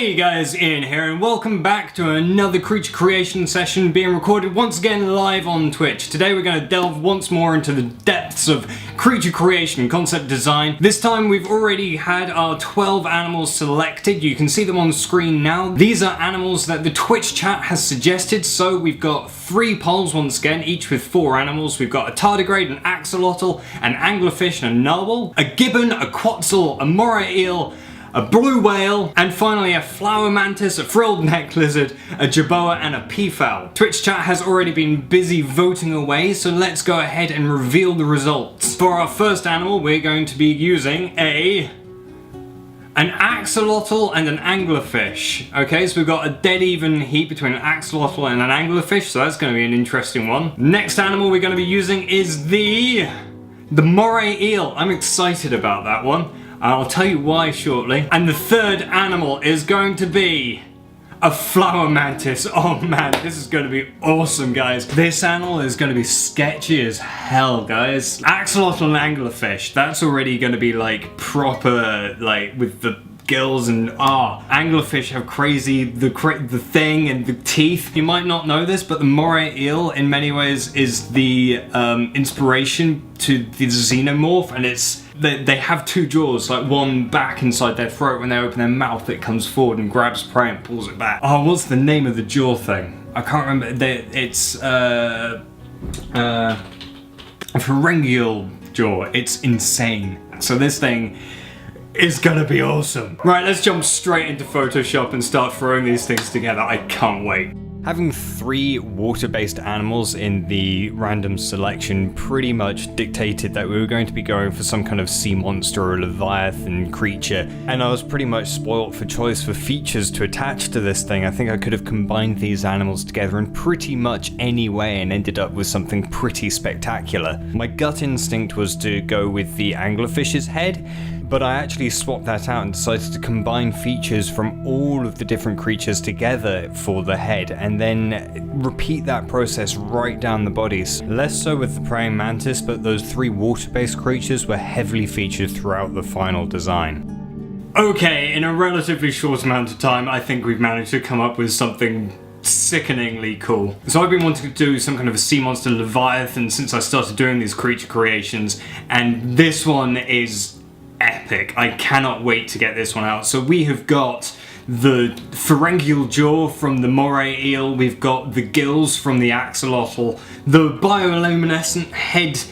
Hey guys, Ian here and welcome back to another creature creation session being recorded once again live on Twitch. Today we're going to delve once more into the depths of creature creation and concept design. This time we've already had our 12 animals selected. You can see them on screen now. These are animals that the Twitch chat has suggested, so we've got 3 polls once again, each with 4 animals. We've got a tardigrade, an axolotl, an anglerfish and a narwhal, a gibbon, a quetzal, a moray eel, a blue whale, and finally a flower mantis, a frilled neck lizard, a jerboa, and a peafowl. Twitch chat has already been busy voting away, so let's go ahead and reveal the results. For our first animal, we're going to be using an axolotl and an anglerfish. Okay, so we've got a dead even heat between an axolotl and an anglerfish, so that's going to be an interesting one. Next animal we're going to be using is the moray eel. I'm excited about that one. I'll tell you why shortly. And the third animal is going to be a flower mantis. Oh man, this is going to be awesome, guys. This animal is going to be sketchy as hell, guys. Axolotl and anglerfish, that's already going to be like proper, like with the gills and anglerfish have crazy the thing and the teeth. You might not know this, but the moray eel in many ways is the inspiration to the xenomorph, and it's they have 2 jaws, like one back inside their throat. When they open their mouth, it comes forward and grabs prey and pulls it back. Oh, what's the name of the jaw thing? I can't remember. It's a pharyngeal jaw. It's insane. So this thing is gonna be awesome. Right, let's jump straight into Photoshop and start throwing these things together. I can't wait. Having 3 water-based animals in the random selection pretty much dictated that we were going to be going for some kind of sea monster or Leviathan creature, and I was pretty much spoilt for choice for features to attach to this thing. I think I could have combined these animals together in pretty much any way and ended up with something pretty spectacular. My gut instinct was to go with the anglerfish's head, but I actually swapped that out and decided to combine features from all of the different creatures together for the head, and then repeat that process right down the bodies. Less so with the praying mantis, but those 3 water-based creatures were heavily featured throughout the final design. Okay, in a relatively short amount of time, I think we've managed to come up with something sickeningly cool. So I've been wanting to do some kind of a sea monster Leviathan since I started doing these creature creations, and this one is epic. I cannot wait to get this one out. So we have got the pharyngeal jaw from the moray eel, we've got the gills from the axolotl, the bioluminescent head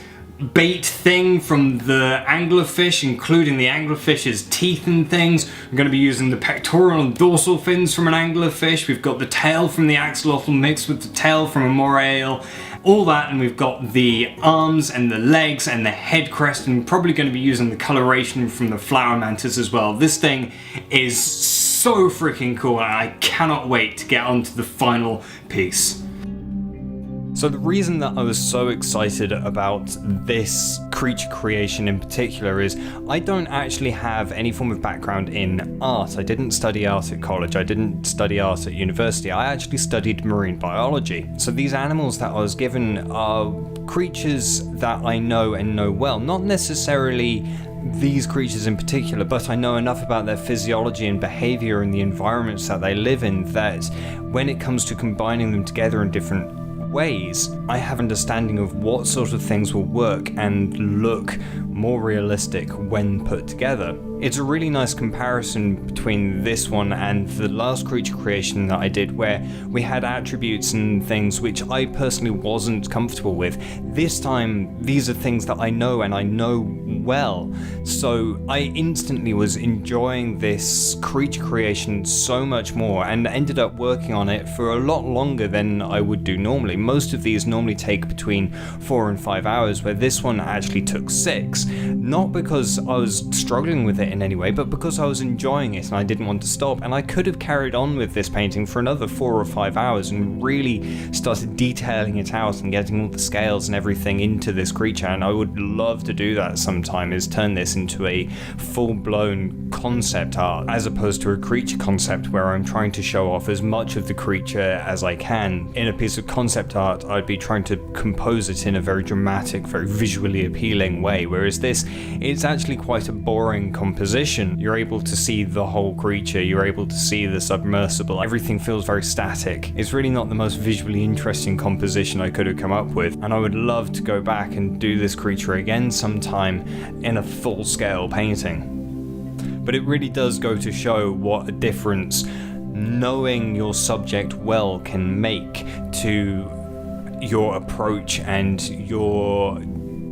bait thing from the anglerfish, including the anglerfish's teeth and things. We're going to be using the pectoral and dorsal fins from an anglerfish. We've got the tail from the axolotl mixed with the tail from a moray eel. All that, and we've got the arms and the legs and the head crest, and probably going to be using the coloration from the flower mantis as well. This thing is so freaking cool, and I cannot wait to get onto the final piece. So the reason that I was so excited about this creature creation in particular is I don't actually have any form of background in art. I didn't study art at college, I didn't study art at university, I actually studied marine biology. So these animals that I was given are creatures that I know and know well, not necessarily these creatures in particular, but I know enough about their physiology and behavior and the environments that they live in that when it comes to combining them together in different ways, I have understanding of what sort of things will work and look more realistic when put together. It's a really nice comparison between this one and the last creature creation that I did, where we had attributes and things which I personally wasn't comfortable with. This time, these are things that I know and I know well, so I instantly was enjoying this creature creation so much more and ended up working on it for a lot longer than I would do normally. Most of these normally take between 4 and 5 hours, where this one actually took 6. Not because I was struggling with it in any way, but because I was enjoying it and I didn't want to stop, and I could have carried on with this painting for another 4 or 5 hours and really started detailing it out and getting all the scales and everything into this creature, and I would love to do that sometime. time is turn this into a full-blown concept art, as opposed to a creature concept where I'm trying to show off as much of the creature as I can. In a piece of concept art, I'd be trying to compose it in a very dramatic, very visually appealing way, whereas this, it's actually quite a boring composition. You're able to see the whole creature, you're able to see the submersible, everything feels very static. It's really not the most visually interesting composition I could have come up with, and I would love to go back and do this creature again sometime in a full-scale painting. But it really does go to show what a difference knowing your subject well can make to your approach and your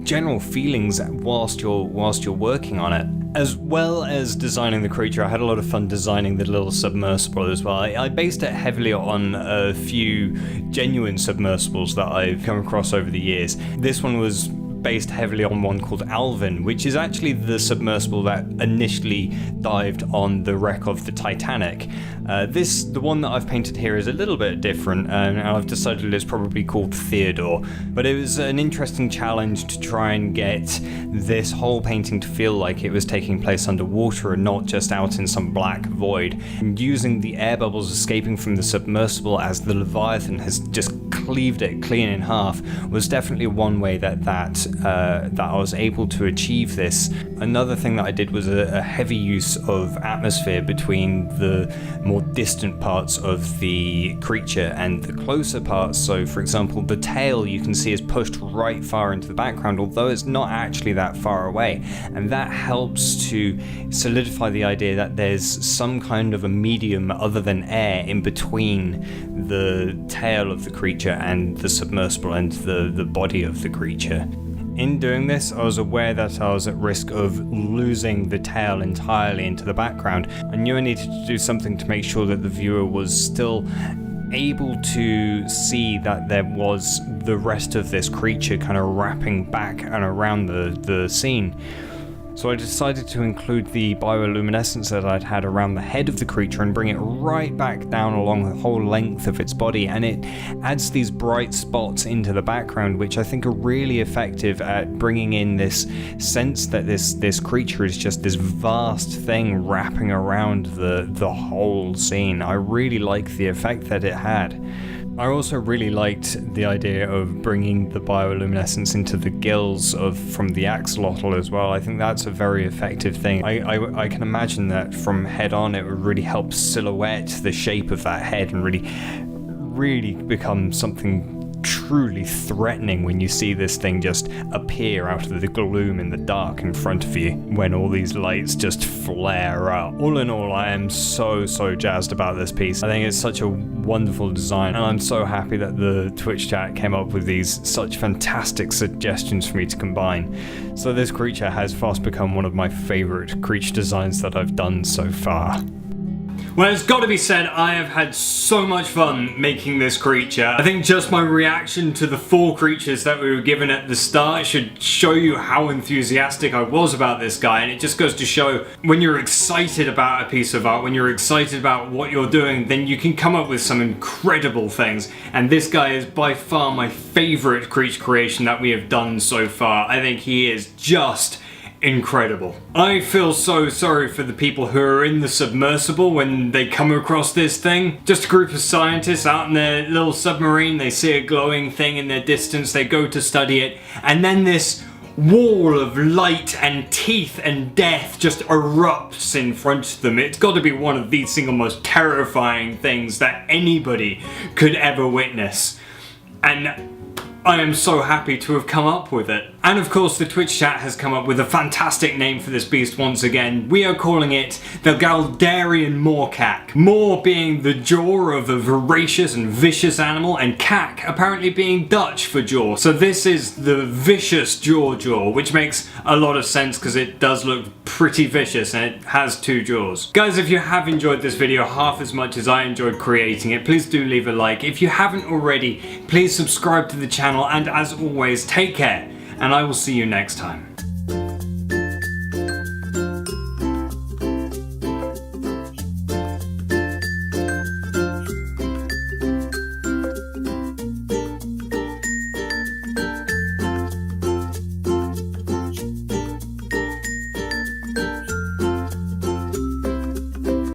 general feelings whilst you're working on it. As well as designing the creature, I had a lot of fun designing the little submersible as well. I based it heavily on a few genuine submersibles that I've come across over the years. This one was based heavily on one called Alvin, which is actually the submersible that initially dived on the wreck of the Titanic. The one that I've painted here is a little bit different, and I've decided it's probably called Theodore. But it was an interesting challenge to try and get this whole painting to feel like it was taking place underwater and not just out in some black void. And using the air bubbles escaping from the submersible as the Leviathan has just cleaved it clean in half was definitely one way that I was able to achieve this. Another thing that I did was a heavy use of atmosphere between the more distant parts of the creature and the closer parts. So for example, the tail you can see is pushed right far into the background, although it's not actually that far away, and that helps to solidify the idea that there's some kind of a medium other than air in between the tail of the creature and the submersible and the body of the creature. In doing this, I was aware that I was at risk of losing the tail entirely into the background. I knew I needed to do something to make sure that the viewer was still able to see that there was the rest of this creature kind of wrapping back and around the scene. So I decided to include the bioluminescence that I'd had around the head of the creature and bring it right back down along the whole length of its body, and it adds these bright spots into the background which I think are really effective at bringing in this sense that this creature is just this vast thing wrapping around the whole scene. I really like the effect that it had. I also really liked the idea of bringing the bioluminescence into the gills from the axolotl as well. I think that's a very effective thing. I can imagine that from head on it would really help silhouette the shape of that head and really become something truly threatening when you see this thing just appear out of the gloom in the dark in front of you when all these lights just flare up. All in all, I am so jazzed about this piece. I think it's such a wonderful design, and I'm so happy that the Twitch chat came up with these such fantastic suggestions for me to combine. So this creature has fast become one of my favorite creature designs that I've done so far. Well, it's got to be said, I have had so much fun making this creature. I think just my reaction to the 4 creatures that we were given at the start should show you how enthusiastic I was about this guy, and it just goes to show when you're excited about a piece of art, when you're excited about what you're doing, then you can come up with some incredible things, and this guy is by far my favorite creature creation that we have done so far. I think he is just incredible. I feel so sorry for the people who are in the submersible when they come across this thing. Just a group of scientists out in their little submarine, they see a glowing thing in their distance, they go to study it, and then this wall of light and teeth and death just erupts in front of them. It's got to be one of the single most terrifying things that anybody could ever witness. And I am so happy to have come up with it. And of course the Twitch chat has come up with a fantastic name for this beast once again. We are calling it the Galdarian Mawkaak. Maw being the jaw of a voracious and vicious animal, and kak apparently being Dutch for jaw. So this is the vicious jaw, which makes a lot of sense because it does look pretty vicious and it has 2 jaws. Guys, if you have enjoyed this video half as much as I enjoyed creating it, please do leave a like. If you haven't already, please subscribe to the channel, and as always, take care, and I will see you next time.